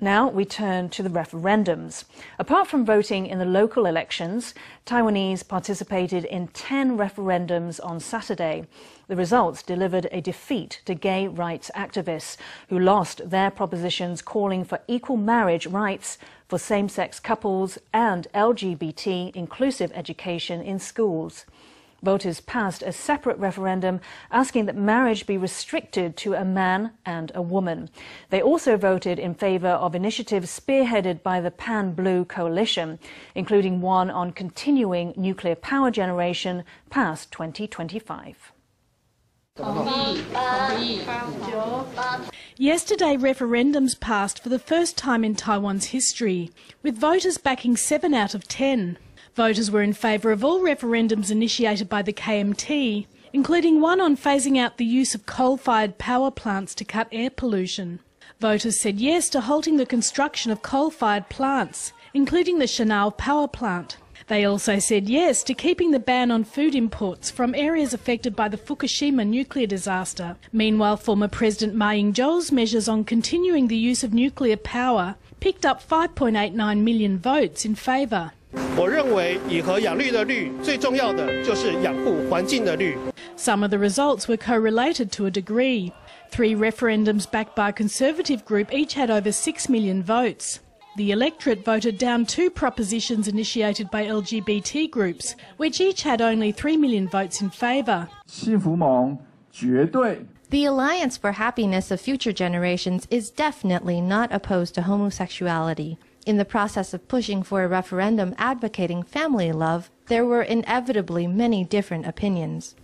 Now we turn to the referendums. Apart from voting in the local elections, Taiwanese participated in 10 referendums on Saturday. The results delivered a defeat to gay rights activists who lost their propositions calling for equal marriage rights for same-sex couples and LGBT-inclusive education in schools. Voters passed a separate referendum asking that marriage be restricted to a man and a woman. They also voted in favour of initiatives spearheaded by the Pan-Blue Coalition, including one on continuing nuclear power generation past 2025. Yesterday, referendums passed for the first time in Taiwan's history, with voters backing 7 out of 10. Voters were in favour of all referendums initiated by the KMT, including one on phasing out the use of coal-fired power plants to cut air pollution. Voters said yes to halting the construction of coal-fired plants, including the Shenao Power Plant. They also said yes to keeping the ban on food imports from areas affected by the Fukushima nuclear disaster. Meanwhile, former President Ma Ying-jeou's measures on continuing the use of nuclear power picked up 5.89 million votes in favour. Some of the results were correlated to a degree. 3 referendums backed by a Conservative group each had over 6 million votes. The electorate voted down 2 propositions initiated by LGBT groups, which each had only 3 million votes in favour. The Alliance for Happiness of Future Generations is definitely not opposed to homosexuality. In the process of pushing for a referendum advocating family love, there were inevitably many different opinions.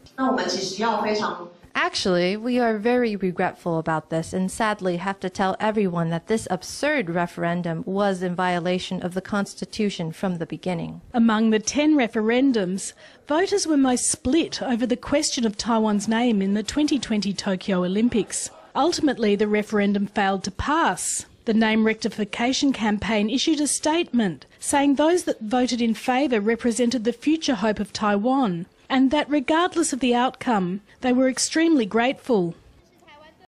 Actually, we are very regretful about this and sadly have to tell everyone that this absurd referendum was in violation of the Constitution from the beginning. Among the 10 referendums, voters were most split over the question of Taiwan's name in the 2020 Tokyo Olympics. Ultimately, the referendum failed to pass. The Name Rectification campaign issued a statement saying those that voted in favour represented the future hope of Taiwan, and that regardless of the outcome, they were extremely grateful.